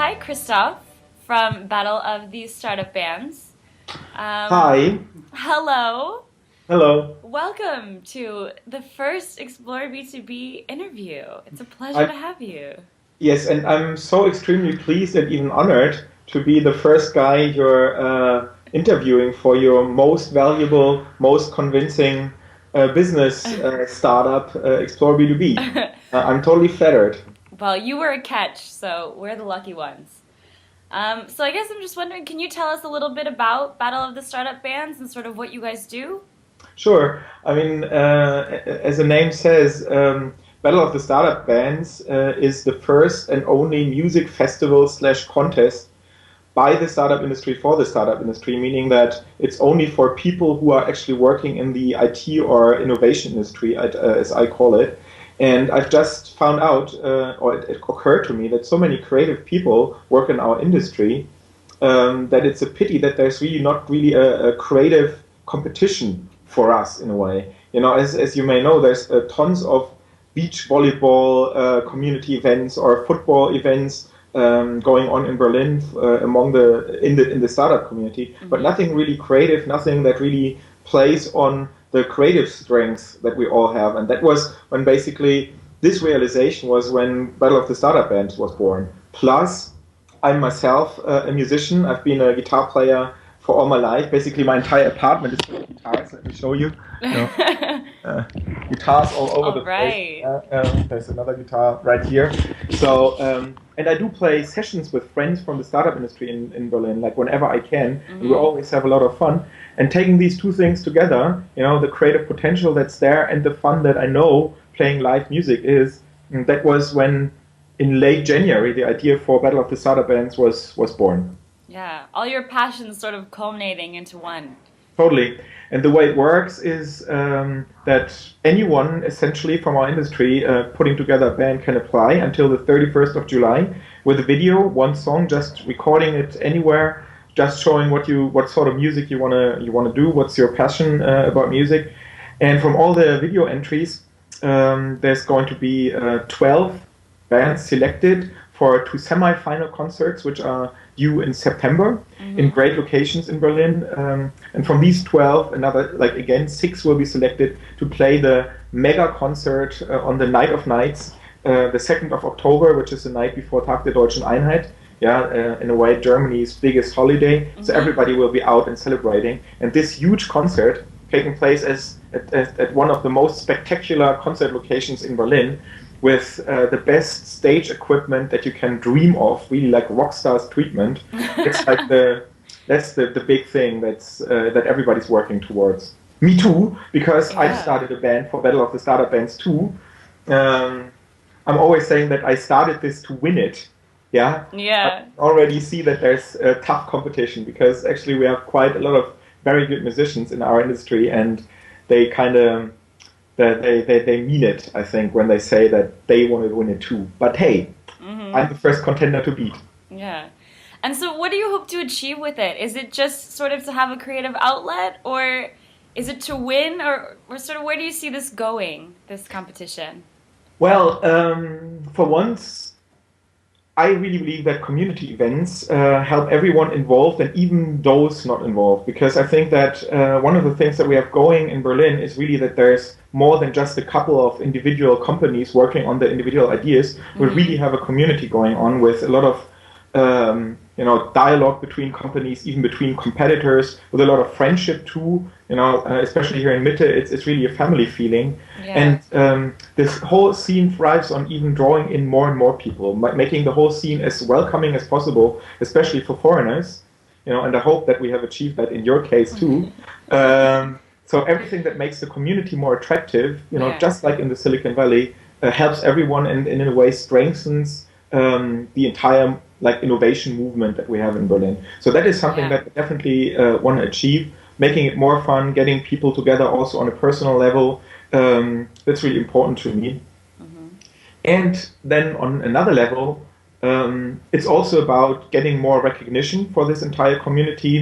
hi, Christoph from Battle of the Startup Bands. Hi, Hello. hello. Welcome to the first Explore B2B interview. It's a pleasure I, to have you. yes, and I'm so extremely pleased and even honored to be the first guy you're interviewing for your most valuable, most convincing business startup, Explore B2B. I'm totally flattered. Well, you were a catch, so we're the lucky ones. So I guess I'm just wondering, can you tell us a little bit about Battle of the Startup Bands and sort of what you guys do? Sure. I mean, as the name says, Battle of the Startup Bands is the first and only music festival slash contest by the startup industry for the startup industry, meaning that it's only for people who are actually working in the IT or innovation industry, as I call it. And I've just found out, or it occurred to me, that so many creative people work in our industry that it's a pity that there's really not really a creative competition for us in a way. You know, as you may know, there's tons of beach volleyball community events or football events going on in Berlin among the startup community, but Hmm. nothing really creative, nothing that really plays on the creative strengths that we all have. And that was when basically this realization was when Battle of the Startup Band was born. Plus, I'm myself a musician. I've been a guitar player for all my life. Basically, my entire apartment is full of guitars. Let me show you. You know, uh, guitars all over All the place. right. There's another guitar right here. So, and I do play sessions with friends from the startup industry in Berlin, like whenever I can, and we Hmm. always have a lot of fun. And taking these two things together, you know, the creative potential that's there and the fun that I know playing live music is, that was when in late January the idea for Battle of the Startup Bands was born. Yeah, all your passions sort of culminating into one. Totally. And the way it works is that anyone essentially from our industry putting together a band can apply until the 31st of July with a video, one song, just recording it anywhere, just showing what sort of music you wanna do, what's your passion about music. And from all the video entries, there's going to be 12 bands selected for two semi-final concerts, which are due in September in Hmm. great locations in Berlin. And from these 12, another, like again, six will be selected to play the mega concert on the Night of Nights, the 2nd of October, which is the night before Tag der Deutschen Einheit. Yeah, in a way, Germany's biggest holiday. So Hmm. everybody will be out and celebrating. And this huge concert, taking place at one of the most spectacular concert locations in Berlin, with the best stage equipment that you can dream of, really like rock stars treatment. It's like the big thing that everybody's working towards. Me too, because I've Yeah. started a band for Battle of the Startup Bands too. Um, I'm always saying that I started this to win it. Yeah, I Yeah. already see that there's a tough competition because actually we have quite a lot of very good musicians in our industry, and they kind of they mean it. I think when they say that they want to win it too. But hey, I'm Hmm. the first contender to beat. Yeah. And so, what do you hope to achieve with it? Is it just sort of to have a creative outlet, or is it to win, or sort of where do you see this going, this competition? Well, for once, I really believe that community events help everyone involved and even those not involved. Because I think that one of the things that we have going in Berlin is really that there's more than just a couple of individual companies working on the individual ideas. We really Hmm. have a community going on with a lot of dialogue between companies, even between competitors, with a lot of friendship too. You know, especially here in Mitte, it's really a family feeling. Yeah. And this whole scene thrives on even drawing in more and more people, making the whole scene as welcoming as possible, especially for foreigners. You know, and I hope that we have achieved that in your case too. So everything that makes the community more attractive, you know, Yeah. just like in the Silicon Valley, helps everyone and in a way strengthens the entire like innovation movement that we have in Berlin. So that is something Yeah. that I definitely want to achieve, making it more fun, getting people together also on a personal level. That's really important to me. Hmm. And then on another level, it's also about getting more recognition for this entire community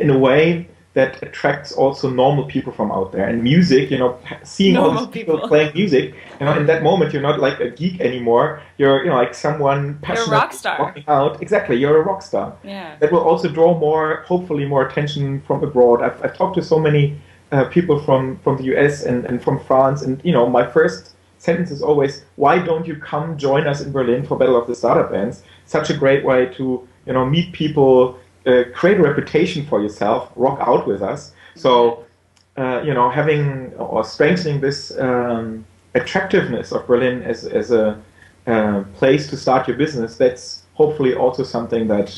in a way that attracts also normal people from out there. And music, seeing all Normal these people people. playing music, in that moment you're not like a geek anymore. You're, like someone passionate rock star. walking out. Exactly, you're a rock star. Yeah. That will also draw hopefully more attention from abroad. I've talked to so many people from the US and from France, and my first sentence is always, why don't you come join us in Berlin for Battle of the Startup Bands? Such a great way to meet people, create a reputation for yourself, rock out with us. So having or strengthening this attractiveness of Berlin as a place to start your business, that's hopefully also something that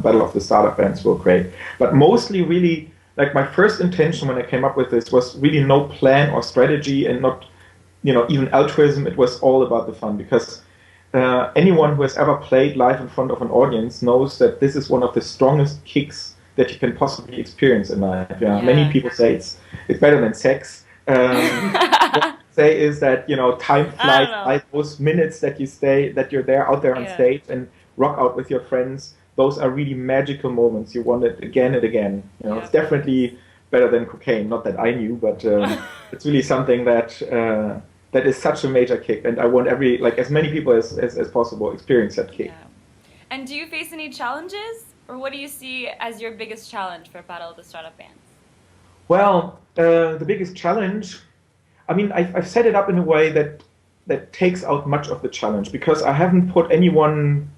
Battle of the Startup Bands will create. But mostly really, like my first intention when I came up with this was really no plan or strategy and not even altruism. It was all about the fun, because anyone who has ever played live in front of an audience knows that this is one of the strongest kicks that you can possibly experience in life. Yeah. Many people say it's better than sex. What I say is that time flies by. Those minutes that you're there out there on stage and rock out with your friends, those are really magical moments. You want it again and again. It's definitely better than cocaine. Not that I knew, but it's really something that is such a major kick, and I want as many people as possible experience that kick. Yeah. And do you face any challenges, or what do you see as your biggest challenge for Battle of the Startup Bands? Well, the biggest challenge, I've set it up in a way that takes out much of the challenge, because I haven't put anyone.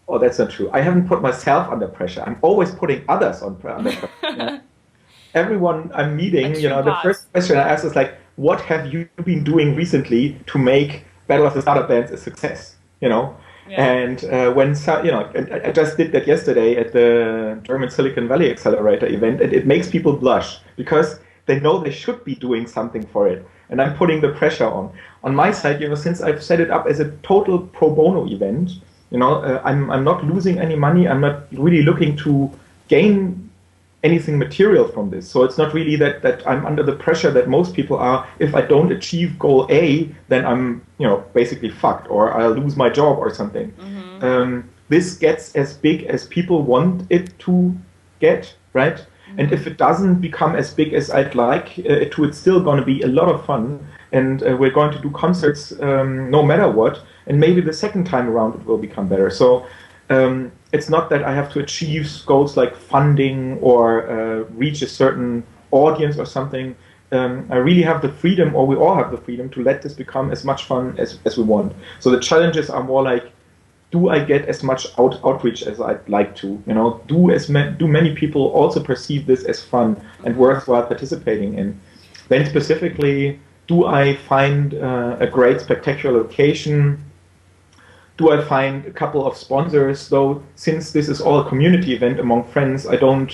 Oh, that's not true. I haven't put myself under pressure. I'm always putting others under pressure. Everyone I'm meeting, the first question I ask is like, what have you been doing recently to make Battle of the Startup Bands a success? And when I just did that yesterday at the German Silicon Valley Accelerator event, and it makes people blush because they know they should be doing something for it, and I'm putting the pressure on. On my side, since I've set it up as a total pro bono event, I'm not losing any money. I'm not really looking to gain anything material from this. So it's not really that I'm under the pressure that most people are. If I don't achieve goal A, then I'm basically fucked, or I'll lose my job or something. Mm-hmm. This gets as big as people want it to get, right? Mm-hmm. And if it doesn't become as big as I'd like it to, it's still going to be a lot of fun, and we're going to do concerts no matter what, and maybe the second time around it will become better. So it's not that I have to achieve goals like funding or reach a certain audience or something. I really have the freedom, or we all have the freedom, to let this become as much fun as we want. So the challenges are more like, do I get as much outreach as I'd like to? Do many people also perceive this as fun and worthwhile participating in? Then specifically, do I find a great spectacular location? Do I find a couple of sponsors? Though, since this is all a community event among friends, I don't,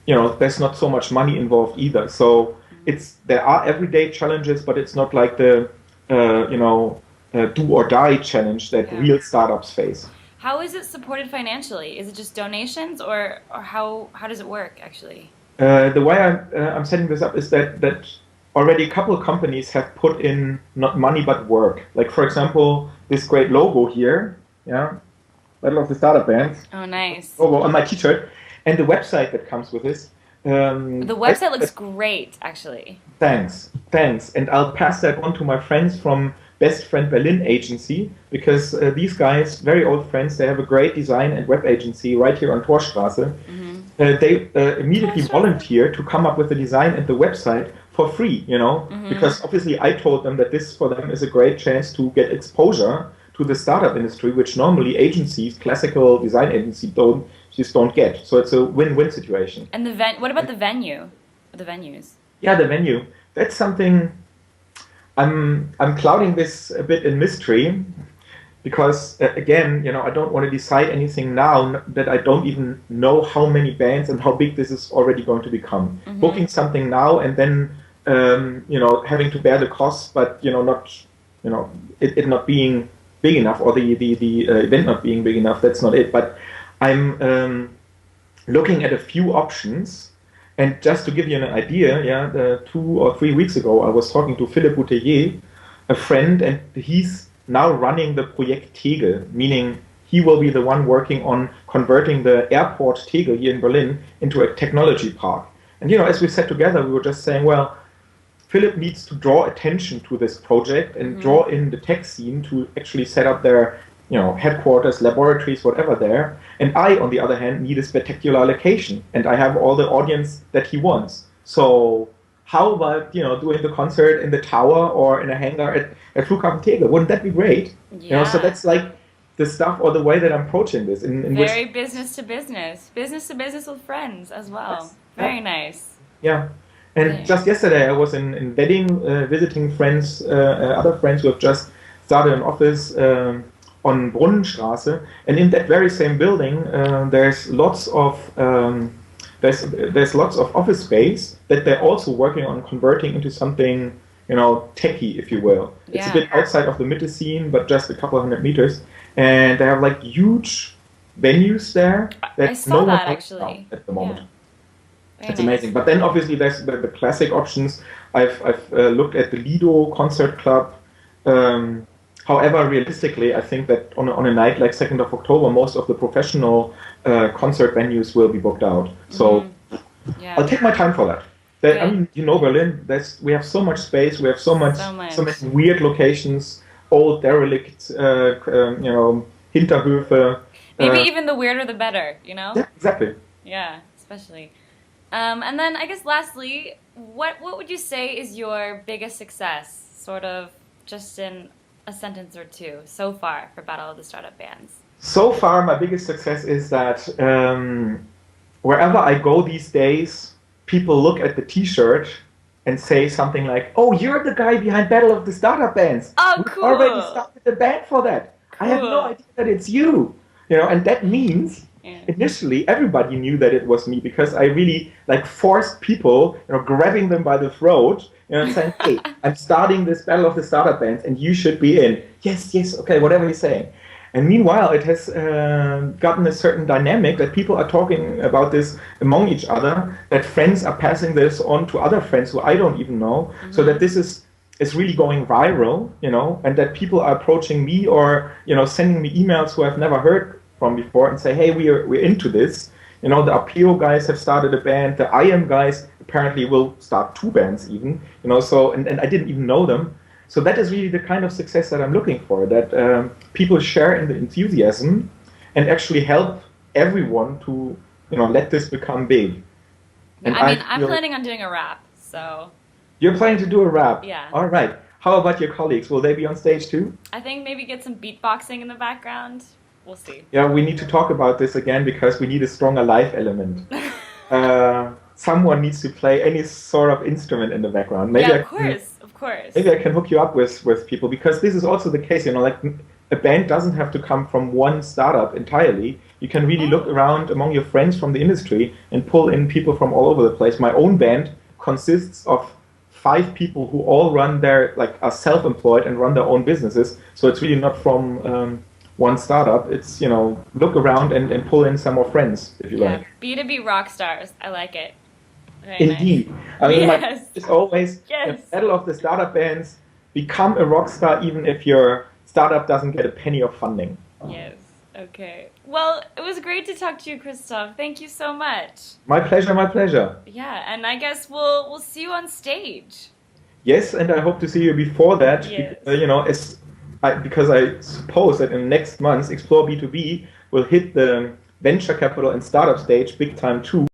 there's not so much money involved either. So there are everyday challenges, but it's not like the, do or die challenge that real startups face. How is it supported financially? Is it just donations, or how does it work actually? The way I'm setting this up is that already a couple of companies have put in not money but work. Like, for example, this great logo here, Battle of the Startup Bands. Oh, nice. Logo on my t-shirt, and the website that comes with this. The website looks great, actually. Thanks. And I'll pass that on to my friends from Best Friend Berlin agency, because these guys, very old friends, they have a great design and web agency right here on Torstraße. Mm-hmm. They immediately volunteered to come up with the design and the website for free, mm-hmm. because obviously I told them that this for them is a great chance to get exposure to the startup industry, which normally agencies, classical design agencies, don't get. So it's a win-win situation. And what about the venue? The venues? Yeah, the venue. That's something I'm clouding this a bit in mystery, because again, I don't want to decide anything now that I don't even know how many bands and how big this is already going to become. Mm-hmm. Booking something now and then having to bear the costs, but not it not being big enough, or the event not being big enough. That's not it. But I'm looking at a few options. And just to give you an idea, 2 or 3 weeks ago, I was talking to Philippe Bouteiller, a friend, and he's now running the Projekt Tegel, meaning he will be the one working on converting the airport Tegel here in Berlin into a technology park. And as we sat together, we were just saying, well, Philip needs to draw attention to this project and draw in the tech scene to actually set up their headquarters, laboratories, whatever there. And I, on the other hand, need a spectacular location, and I have all the audience that he wants. So how about doing the concert in the tower or in a hangar at Flughafen Tegel? Wouldn't that be great? Yeah. So that's like the stuff or the way that I'm approaching this. Very business to business with friends as well. Yes. Very nice. Yeah. And just yesterday I was in Wedding visiting friends, other friends who have just started an office on Brunnenstraße, and in that very same building there's lots of office space that they're also working on converting into something techie, if you will. It's a bit outside of the Mitte scene, but just a couple 100 meters, and they have like huge venues there that I saw that actually at the moment. Very It's nice. amazing. But then obviously there's the classic options. I've looked at the Lido Concert Club. However, realistically, I think that on a night like 2nd of October, most of the professional concert venues will be booked out. So I'll take my time for that. I mean, Berlin. We have so much space. We have so many weird locations, old derelict, Hinterhöfe. Maybe even the weirder the better. Yeah, exactly. Yeah, especially. And then I guess lastly, what would you say is your biggest success, sort of just in a sentence or two, so far for Battle of the Startup Bands? So far, my biggest success is that wherever I go these days, people look at the T-shirt and say something like, "Oh, you're the guy behind Battle of the Startup Bands. Oh, cool. We already started the band for that. I have no idea that it's you." And that means initially everybody knew that it was me because I really forced people, grabbing them by the throat, saying, "Hey, I'm starting this Battle of the Startup Bands, and you should be in." Yes, okay, whatever you're saying. And meanwhile, it has gotten a certain dynamic that people are talking about this among each other, that friends are passing this on to other friends who I don't even know, so that this is really going viral, and that people are approaching me or, sending me emails who I've never heard from before and say, "Hey, we're into this." The Apeo guys have started a band. The IM guys apparently will start 2 bands even, so, and I didn't even know them. So that is really the kind of success that I'm looking for, that people share in the enthusiasm and actually help everyone to, let this become big. And I'm planning on doing a rap, so... You're planning to do a rap? Yeah. All right. How about your colleagues? Will they be on stage too? I think maybe get some beatboxing in the background. We'll see. Yeah, we need to talk about this again because we need a stronger live element. Someone needs to play any sort of instrument in the background. Maybe of course. Maybe I can hook you up with people, because this is also the case, a band doesn't have to come from one startup entirely. You can really look around among your friends from the industry and pull in people from all over the place. My own band consists of 5 people who all are self-employed and run their own businesses. So it's really not from one startup. It's, look around and pull in some more friends, if you like. B2B rock stars. I like it. Very Indeed. nice. I mean, Yes. it's always the Battle of the Startup Bands. Become a rock star even if your startup doesn't get a penny of funding. Yes. Okay. Well, it was great to talk to you, Christoph. Thank you so much. My pleasure, my pleasure. Yeah, and I guess we'll see you on stage. Yes, and I hope to see you before that. Yes. Because I suppose that in next month, Explore B2B will hit the venture capital and startup stage big time too.